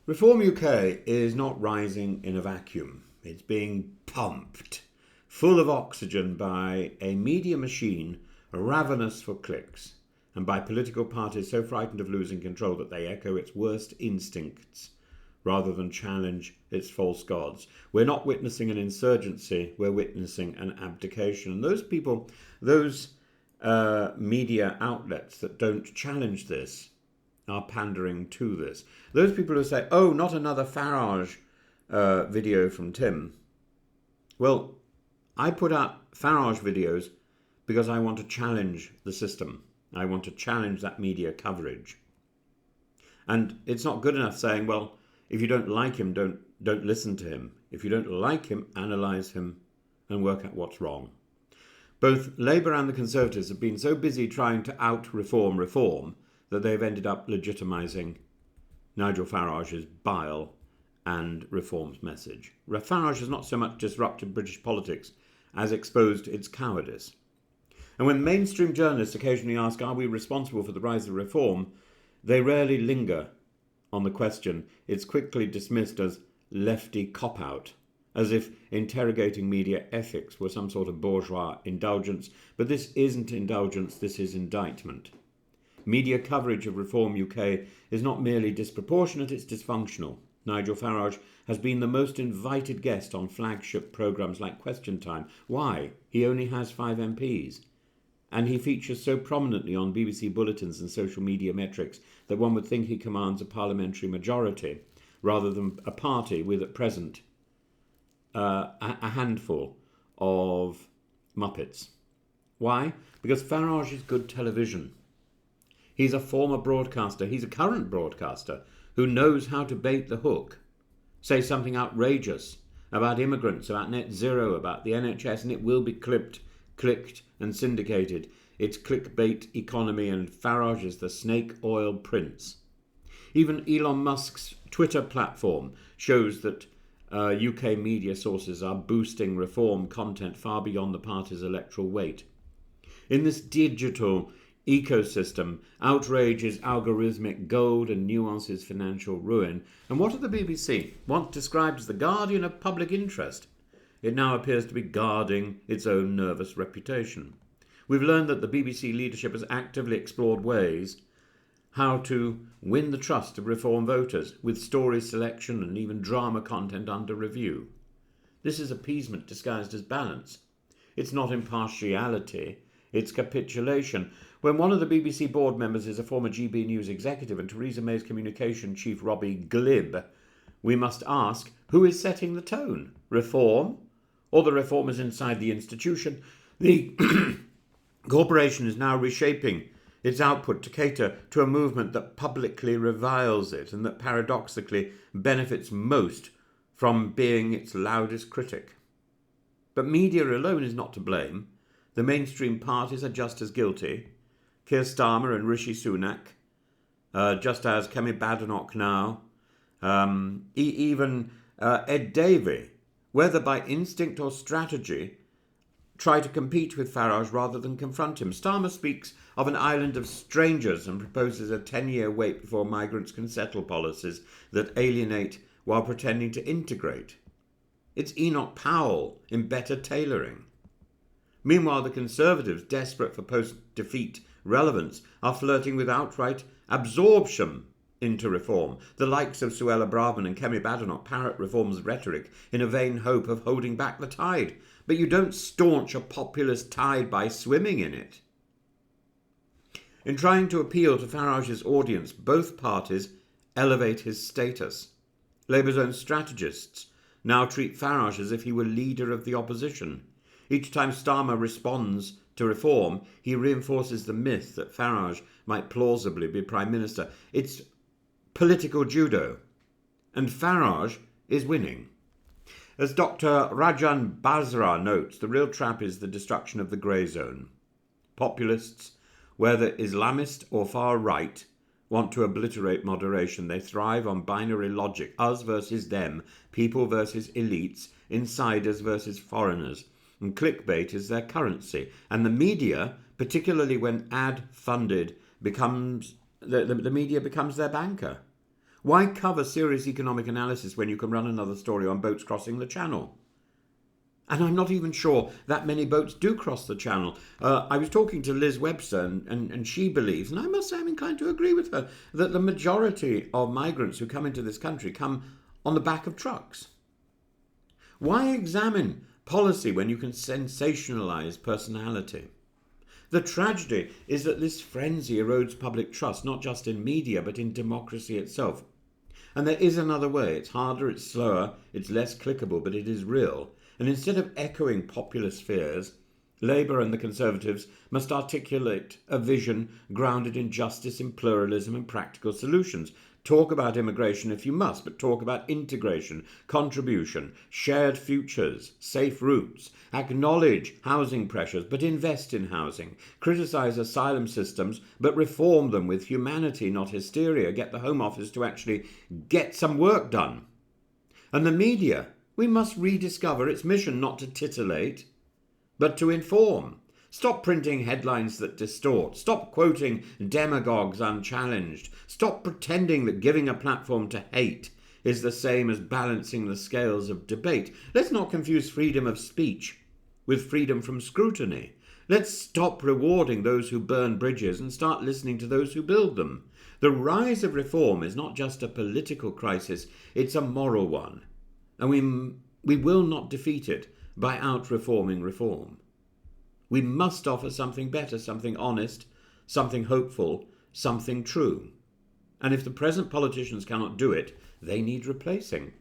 Reform UK is not rising in a vacuum. It's being pumped, full of oxygen by a media machine ravenous for clicks, and by political parties so frightened of losing control that they echo its worst instincts rather than challenge its false gods. We're not witnessing an insurgency, we're witnessing an abdication. And those people, those media outlets that don't challenge this are pandering to this. Those people who say, oh, not another Farage video from Tim. Well, I put out Farage videos because I want to challenge the system. I want to challenge that media coverage. And it's not good enough saying, well, if you don't like him, don't listen to him. If you don't like him, analyse him and work out what's wrong. Both Labour and the Conservatives have been so busy trying to out-reform reform that they've ended up legitimising Nigel Farage's bile and reform's message. Farage has not so much disrupted British politics as exposed its cowardice. And when mainstream journalists occasionally ask, are we responsible for the rise of reform, they rarely linger on the question. It's quickly dismissed as lefty cop-out, as if interrogating media ethics were some sort of bourgeois indulgence. But this isn't indulgence, this is indictment. Media coverage of Reform UK is not merely disproportionate, it's dysfunctional. Nigel Farage has been the most invited guest on flagship programmes like Question Time. Why? He only has 5 MPs. And he features so prominently on BBC bulletins and social media metrics that one would think he commands a parliamentary majority rather than a party with, at present, a handful of Muppets. Why? Because Farage is good television. He's a former broadcaster. He's a current broadcaster who knows how to bait the hook. Say something outrageous about immigrants, about net zero, about the NHS, and it will be clipped, clicked and syndicated. It's clickbait economy, and Farage is the snake oil prince. Even Elon Musk's Twitter platform shows that UK media sources are boosting reform content far beyond the party's electoral weight. In this digital ecosystem, outrage is algorithmic gold and nuance is financial ruin. And what of the BBC? Once described as the guardian of public interest, it now appears to be guarding its own nervous reputation. We've learned that the BBC leadership has actively explored ways how to win the trust of reform voters with story selection and even drama content under review. This is appeasement disguised as balance. It's not impartiality, it's capitulation. When one of the BBC board members is a former GB News executive and Theresa May's communication chief Robbie Glib, we must ask, who is setting the tone? Reform? Or the reformers inside the institution? The corporation is now reshaping its output to cater to a movement that publicly reviles it and that paradoxically benefits most from being its loudest critic. But media alone is not to blame. The mainstream parties are just as guilty. Keir Starmer and Rishi Sunak, just as Kemi Badenoch now, even Ed Davey, whether by instinct or strategy, try to compete with Farage rather than confront him. Starmer speaks of an island of strangers and proposes a 10-year wait before migrants can settle policies that alienate while pretending to integrate. It's Enoch Powell in better tailoring. Meanwhile, the Conservatives, desperate for post-defeat relevance, are flirting with outright absorption into reform. The likes of Suella Braverman and Kemi Badenoch parrot reform's rhetoric in a vain hope of holding back the tide. But you don't staunch a populist tide by swimming in it. In trying to appeal to Farage's audience, both parties elevate his status. Labour's own strategists now treat Farage as if he were leader of the opposition. Each time Starmer responds to reform, he reinforces the myth that Farage might plausibly be Prime Minister. It's political judo, and Farage is winning. As Dr. Rajan Basra notes, the real trap is the destruction of the grey zone. Populists, whether Islamist or far right, want to obliterate moderation. They thrive on binary logic, us versus them, people versus elites, insiders versus foreigners. And clickbait is their currency. And the media, particularly when ad-funded, the media becomes their banker. Why cover serious economic analysis when you can run another story on boats crossing the channel? And I'm not even sure that many boats do cross the channel. I was talking to Liz Webster, and she believes, and I must say I'm inclined to agree with her, that the majority of migrants who come into this country come on the back of trucks. Why examine policy when you can sensationalise personality? The tragedy is that this frenzy erodes public trust, not just in media, but in democracy itself. And there is another way. It's harder, it's slower, it's less clickable, but it is real. And instead of echoing populist fears, Labour and the Conservatives must articulate a vision grounded in justice, in pluralism and practical solutions. Talk about immigration if you must, but talk about integration, contribution, shared futures, safe routes. Acknowledge housing pressures, but invest in housing. Criticise asylum systems, but reform them with humanity, not hysteria. Get the Home Office to actually get some work done. And the media, we must rediscover its mission not to titillate, but to inform. Stop printing headlines that distort. Stop quoting demagogues unchallenged. Stop pretending that giving a platform to hate is the same as balancing the scales of debate. Let's not confuse freedom of speech with freedom from scrutiny. Let's stop rewarding those who burn bridges and start listening to those who build them. The rise of reform is not just a political crisis, it's a moral one. And we will not defeat it by out-reforming reform. We must offer something better, something honest, something hopeful, something true. And if the present politicians cannot do it, they need replacing.